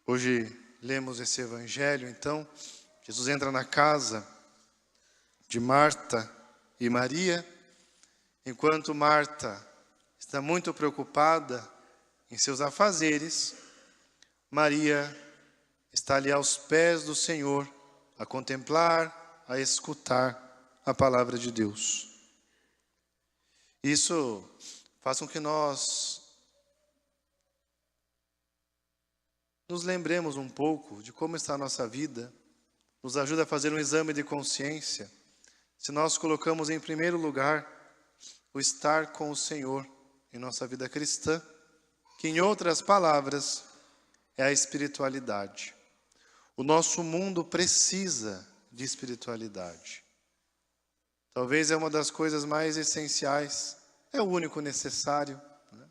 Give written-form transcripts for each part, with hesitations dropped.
Hoje lemos esse evangelho, então, Jesus entra na casa de Marta e Maria, enquanto Marta está muito preocupada em seus afazeres, Maria está ali aos pés do Senhor, a contemplar, a escutar a palavra de Deus. Isso faz com que nós nos lembremos um pouco de como está a nossa vida, nos ajuda a fazer um exame de consciência, se nós colocamos em primeiro lugar o estar com o Senhor em nossa vida cristã, que em outras palavras é a espiritualidade. O nosso mundo precisa de espiritualidade. Talvez é uma das coisas mais essenciais, é o único necessário, né?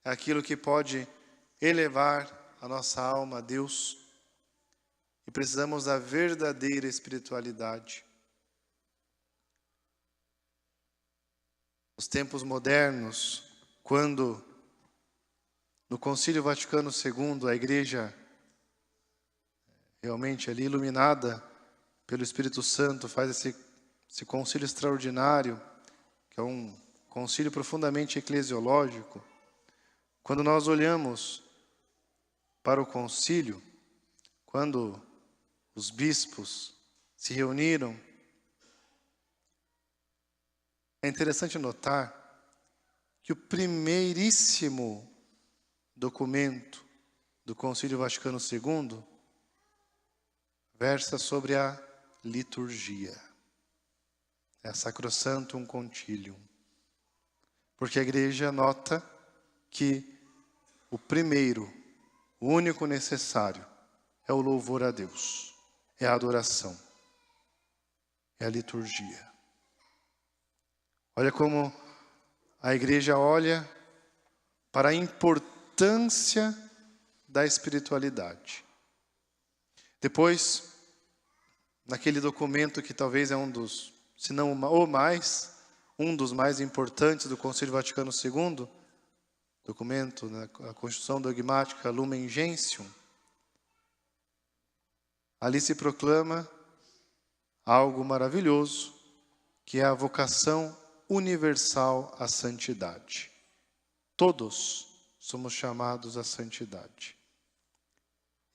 É aquilo que pode elevar a nossa alma a Deus. E precisamos da verdadeira espiritualidade. Nos tempos modernos, quando no Concílio Vaticano II a Igreja realmente ali iluminada pelo Espírito Santo faz esse concílio extraordinário, que é um concílio profundamente eclesiológico. Quando nós olhamos para o concílio, quando os bispos se reuniram, é interessante notar que o primeiríssimo documento do Concílio Vaticano II versa sobre a liturgia. É Sacrosanctum Concilium. Porque a igreja nota que o primeiro, o único necessário, é o louvor a Deus, é a adoração, é a liturgia. Olha como a igreja olha para a importância da espiritualidade. Depois, naquele documento que talvez é um dos, se não ou mais, um dos mais importantes do Concílio Vaticano II, documento, a Constituição Dogmática Lumen Gentium, ali se proclama algo maravilhoso, que é a vocação universal à santidade. Todos somos chamados à santidade.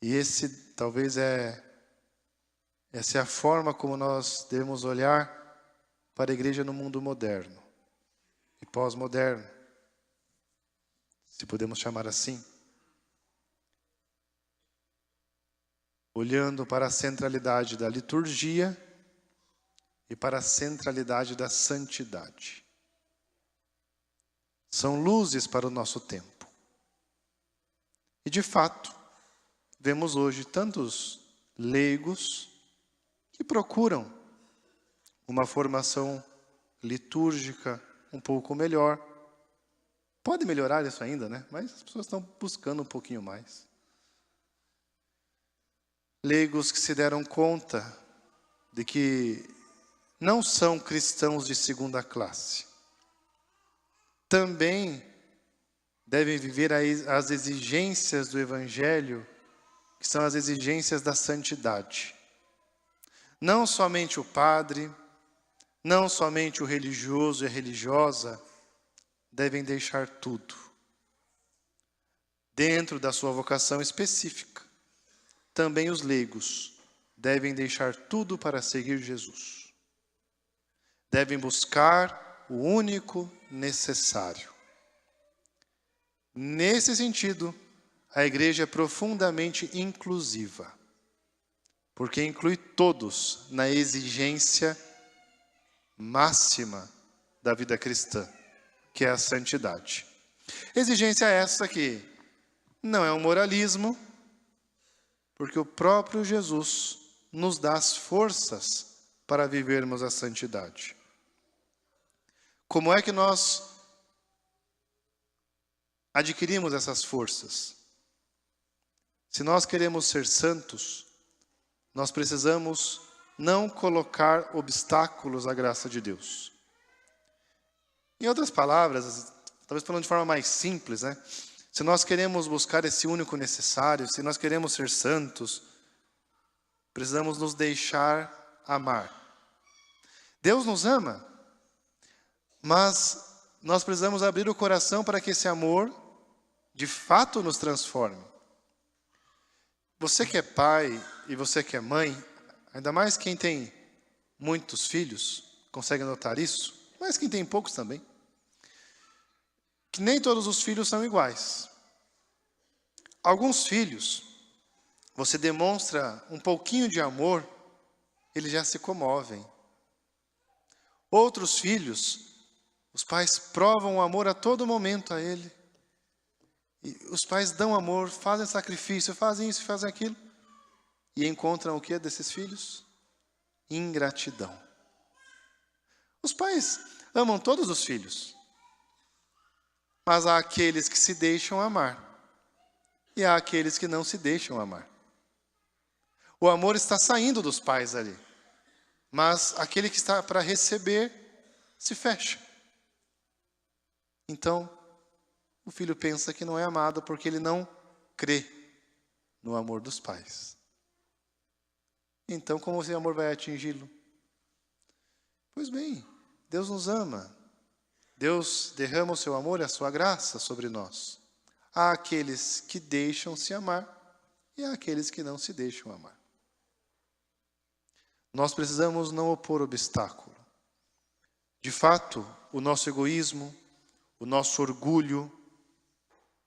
E essa é a forma como nós devemos olhar para a igreja no mundo moderno e pós-moderno, se podemos chamar assim. Olhando para a centralidade da liturgia e para a centralidade da santidade. São luzes para o nosso tempo. E de fato, vemos hoje tantos leigos que procuram uma formação litúrgica um pouco melhor. Pode melhorar isso ainda, né? Mas as pessoas estão buscando um pouquinho mais. Leigos que se deram conta de que não são cristãos de segunda classe. Também devem viver as exigências do Evangelho, que são as exigências da santidade. Não somente o padre, não somente o religioso e a religiosa devem deixar tudo, dentro da sua vocação específica. Também os leigos devem deixar tudo para seguir Jesus. Devem buscar o único necessário. Nesse sentido, a igreja é profundamente inclusiva, porque inclui todos na exigência máxima da vida cristã, que é a santidade. Exigência essa que não é um moralismo, porque o próprio Jesus nos dá as forças para vivermos a santidade. Como é que nós adquirimos essas forças? Se nós queremos ser santos, nós precisamos não colocar obstáculos à graça de Deus. Em outras palavras, talvez falando de forma mais simples, né? se nós queremos buscar esse único necessário, se nós queremos ser santos, precisamos nos deixar amar. Deus nos ama, mas nós precisamos abrir o coração para que esse amor, de fato, nos transforme. Você que é pai e você que é mãe, ainda mais quem tem muitos filhos, consegue notar isso, mas quem tem poucos também, que nem todos os filhos são iguais. Alguns filhos, você demonstra um pouquinho de amor, eles já se comovem. Outros filhos, os pais provam o amor a todo momento a ele. E os pais dão amor, fazem sacrifício, fazem isso, fazem aquilo. E encontram o que desses filhos? Ingratidão. Os pais amam todos os filhos. Mas há aqueles que se deixam amar. E há aqueles que não se deixam amar. O amor está saindo dos pais ali. Mas aquele que está para receber, se fecha. Então, o filho pensa que não é amado porque ele não crê no amor dos pais. Então, como esse amor vai atingi-lo? Pois bem, Deus nos ama. Deus derrama o seu amor e a sua graça sobre nós. Há aqueles que deixam-se amar e há aqueles que não se deixam amar. Nós precisamos não opor obstáculo. De fato, o nosso egoísmo, o nosso orgulho,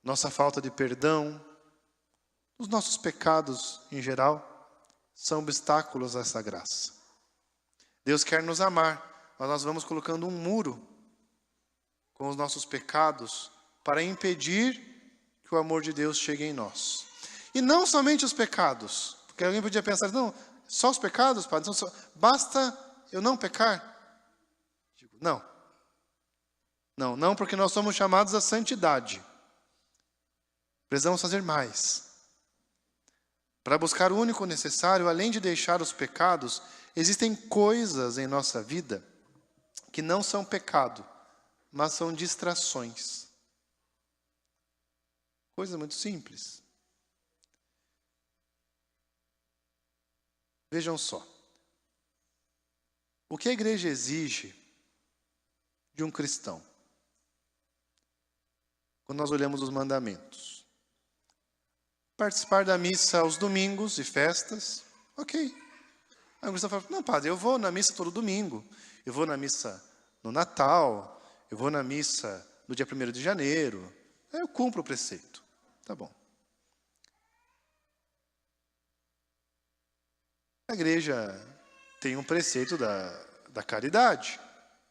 nossa falta de perdão, os nossos pecados em geral, são obstáculos a essa graça. Deus quer nos amar, mas nós vamos colocando um muro com os nossos pecados para impedir que o amor de Deus chegue em nós. E não somente os pecados, porque alguém podia pensar, não, só os pecados, Padre? Então, basta eu não pecar? Digo, não. Não, porque nós somos chamados à santidade. Precisamos fazer mais. Para buscar o único necessário, além de deixar os pecados, existem coisas em nossa vida que não são pecado, mas são distrações. Coisa muito simples. Vejam só. O que a igreja exige de um cristão? Quando nós olhamos os mandamentos. Participar da missa aos domingos e festas, ok. Aí o cristão fala, não, padre, eu vou na missa todo domingo. Eu vou na missa no Natal. Eu vou na missa no dia 1º de janeiro. Aí eu cumpro o preceito. Tá bom. A igreja tem um preceito da caridade.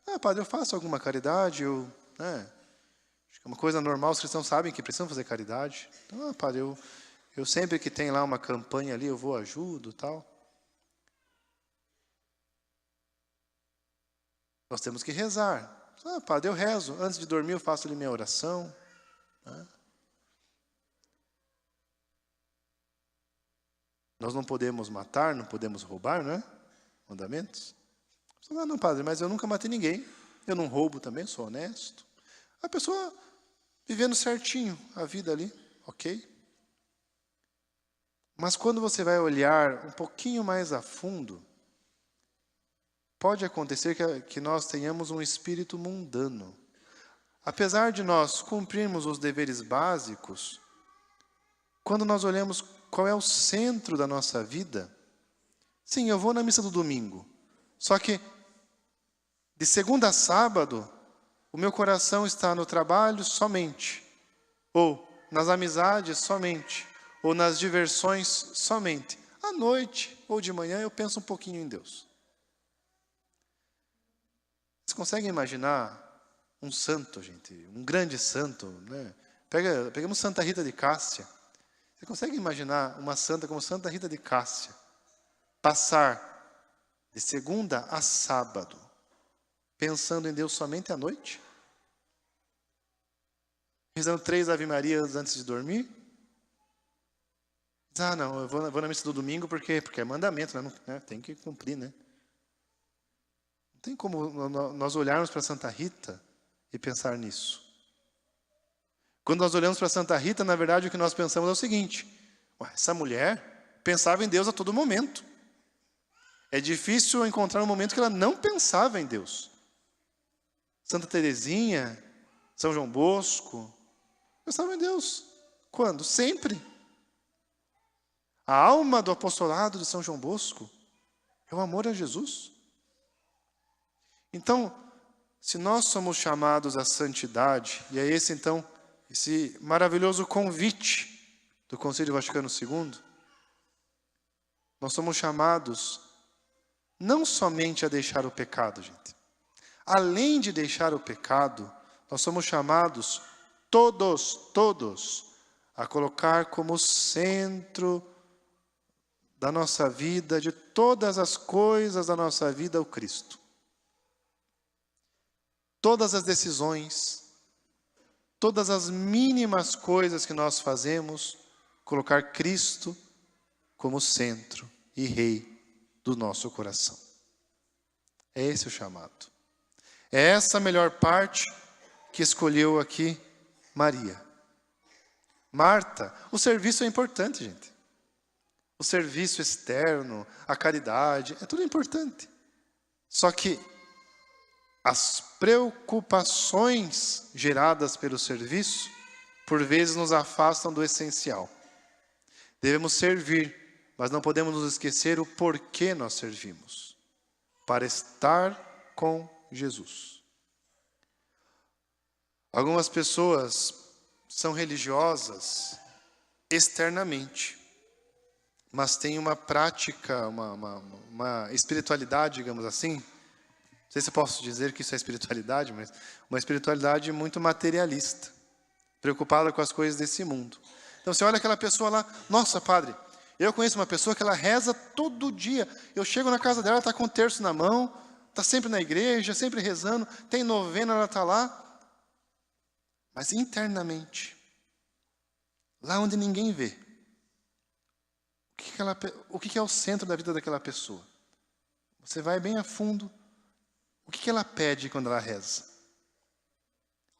Ah, padre, eu faço alguma caridade, acho que é uma coisa normal, os cristãos sabem que precisam fazer caridade. Então, padre, eu sempre que tem lá uma campanha ali, eu vou, ajudo, tal. Nós temos que rezar. Ah, padre, eu rezo. Antes de dormir, eu faço ali minha oração. Nós não podemos matar, não podemos roubar, não é? Mandamentos. Ah, não, padre, mas eu nunca matei ninguém. Eu não roubo também, sou honesto. A pessoa vivendo certinho a vida ali, ok? Mas quando você vai olhar um pouquinho mais a fundo, pode acontecer que nós tenhamos um espírito mundano. Apesar de nós cumprirmos os deveres básicos, quando nós olhamos qual é o centro da nossa vida, sim, eu vou na missa do domingo, só que de segunda a sábado, o meu coração está no trabalho somente, ou nas amizades somente, ou nas diversões somente. À noite ou de manhã eu penso um pouquinho em Deus. Vocês conseguem imaginar um santo, gente, um grande santo, né? Pegamos Santa Rita de Cássia. Você consegue imaginar uma santa como Santa Rita de Cássia passar de segunda a sábado pensando em Deus somente à noite? Rezando 3 Ave Marias antes de dormir? Ah, não, eu vou na missa do domingo porque é mandamento, né? Tem que cumprir, né? Não tem como nós olharmos para Santa Rita e pensar nisso. Quando nós olhamos para Santa Rita, na verdade o que nós pensamos é o seguinte: ué, essa mulher pensava em Deus a todo momento. É difícil encontrar um momento que ela não pensava em Deus. Santa Teresinha, São João Bosco, pensavam em Deus. Quando? Sempre. A alma do apostolado de São João Bosco é o amor a Jesus. Então, se nós somos chamados à santidade, e é esse então, esse maravilhoso convite do Concílio Vaticano II, nós somos chamados não somente a deixar o pecado, gente. Além de deixar o pecado, nós somos chamados todos, a colocar como centro da nossa vida, de todas as coisas da nossa vida, o Cristo. Todas as decisões, todas as mínimas coisas que nós fazemos, colocar Cristo como centro e Rei do nosso coração. É esse o chamado. É essa a melhor parte que escolheu aqui Maria. Marta, o serviço é importante, gente. O serviço externo, a caridade, é tudo importante. Só que as preocupações geradas pelo serviço, por vezes nos afastam do essencial. Devemos servir, mas não podemos nos esquecer o porquê nós servimos. Para estar com Jesus. Algumas pessoas são religiosas externamente, mas têm uma prática, uma espiritualidade, digamos assim. Não sei se eu posso dizer que isso é espiritualidade, mas uma espiritualidade muito materialista, preocupada com as coisas desse mundo. Então você olha aquela pessoa lá, nossa, padre, eu conheço uma pessoa que ela reza todo dia. Eu chego na casa dela, ela está com o terço na mão, está sempre na igreja, sempre rezando, tem novena, ela está lá. Mas internamente, lá onde ninguém vê, o que é o centro da vida daquela pessoa? Você vai bem a fundo, o que ela pede quando ela reza?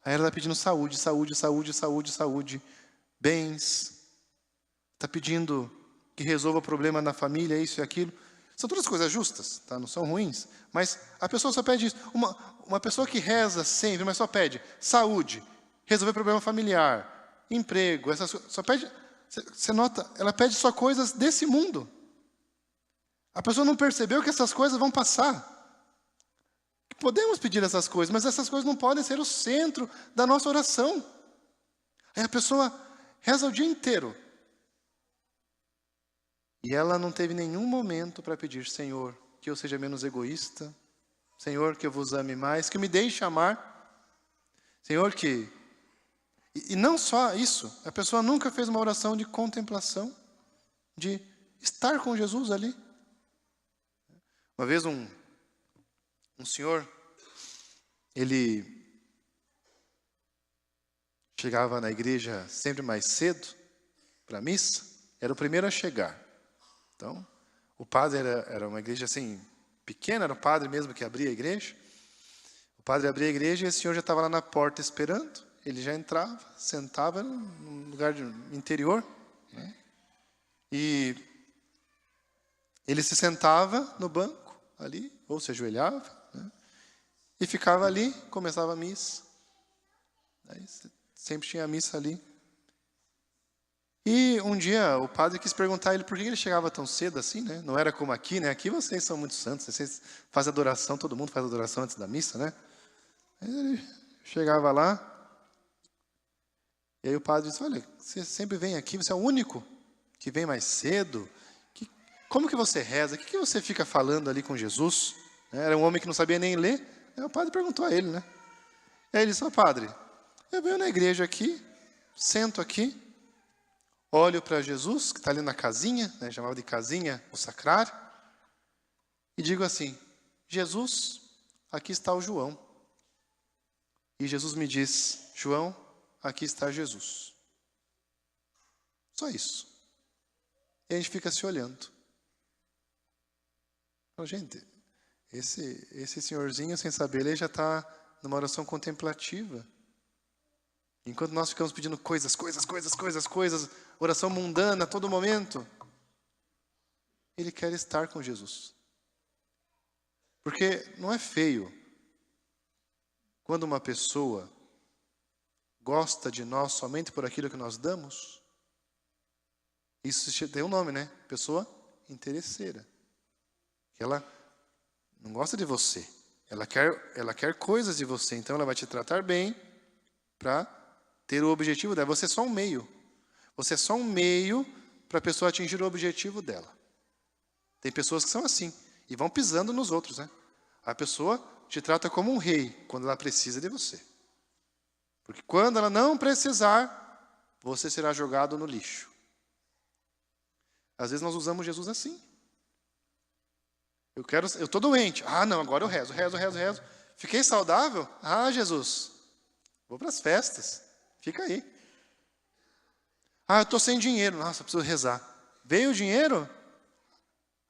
Aí ela está pedindo saúde, bens, está pedindo que resolva o problema na família, isso e aquilo. São todas coisas justas, tá? Não são ruins, mas a pessoa só pede isso. Uma pessoa que reza sempre, mas só pede saúde, resolver problema familiar, emprego, essas coisas, só pede, você nota, ela pede só coisas desse mundo. A pessoa não percebeu que essas coisas vão passar. Podemos pedir essas coisas, mas essas coisas não podem ser o centro da nossa oração. Aí a pessoa reza o dia inteiro. E ela não teve nenhum momento para pedir: Senhor, que eu seja menos egoísta. Senhor, que eu vos ame mais, que me deixe amar. Senhor, que... E não só isso, a pessoa nunca fez uma oração de contemplação, de estar com Jesus ali. Uma vez um senhor, ele chegava na igreja sempre mais cedo para a missa, era o primeiro a chegar. Então, o padre era uma igreja assim, pequena, era o padre mesmo que abria a igreja. O padre abria a igreja e esse senhor já estava lá na porta esperando. Ele já entrava, sentava num lugar interior, né? E ele se sentava no banco ali, ou se ajoelhava, né? E ficava ali, começava a missa. Aí sempre tinha a missa ali. E um dia o padre quis perguntar a ele por que ele chegava tão cedo assim, né? Não era como aqui, né? Aqui vocês são muito santos, vocês fazem adoração, todo mundo faz adoração antes da missa, né? Aí ele chegava lá, e aí o padre disse: olha, você sempre vem aqui, você é o único que vem mais cedo. Como que você reza? O que você fica falando ali com Jesus? Era um homem que não sabia nem ler. Aí o padre perguntou a ele, né? E aí ele disse: padre, eu venho na igreja aqui, sento aqui, olho para Jesus, que está ali na casinha, né, chamava de casinha, o sacrário, e digo assim: Jesus, aqui está o João. E Jesus me diz: João, aqui está Jesus. Só isso. E a gente fica se olhando. Então, gente, esse senhorzinho, sem saber, ele já está numa oração contemplativa. Enquanto nós ficamos pedindo coisas, oração mundana a todo momento, Ele quer estar com Jesus. Porque não é feio quando uma pessoa gosta de nós somente por aquilo que nós damos. Isso tem um nome, né? Pessoa interesseira. Ela não gosta de você. Ela quer coisas de você. Então ela vai te tratar bem para ter o objetivo dela. Você é só um meio. Você é só um meio para a pessoa atingir o objetivo dela. Tem pessoas que são assim. E vão pisando nos outros, né? A pessoa te trata como um rei quando ela precisa de você. Porque quando ela não precisar, você será jogado no lixo. Às vezes nós usamos Jesus assim. Eu estou doente. Ah, não, agora eu rezo. Fiquei saudável? Ah, Jesus, vou para as festas. Fica aí. Ah, eu estou sem dinheiro. Nossa, preciso rezar. Veio o dinheiro?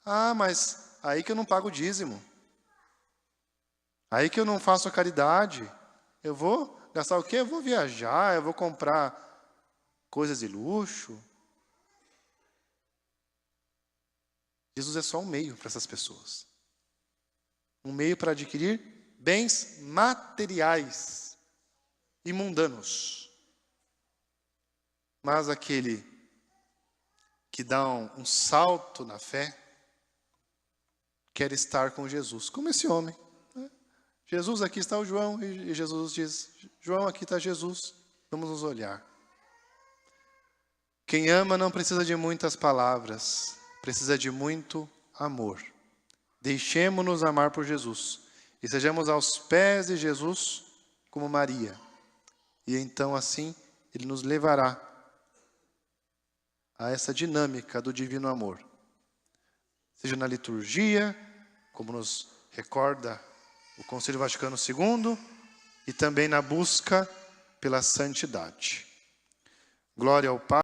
Ah, mas aí que eu não pago o dízimo. Aí que eu não faço a caridade. Eu vou gastar o quê? Eu vou viajar, eu vou comprar coisas de luxo. Jesus é só um meio para essas pessoas. Um meio para adquirir bens materiais e mundanos. Mas aquele que dá um salto na fé, quer estar com Jesus, como esse homem. Jesus, aqui está o João, e Jesus diz, João, aqui está Jesus, vamos nos olhar. Quem ama não precisa de muitas palavras, precisa de muito amor. Deixemo-nos amar por Jesus, e sejamos aos pés de Jesus como Maria. E então assim, Ele nos levará a essa dinâmica do divino amor. Seja na liturgia, como nos recorda o Concílio Vaticano II, e também na busca pela santidade. Glória ao Pai.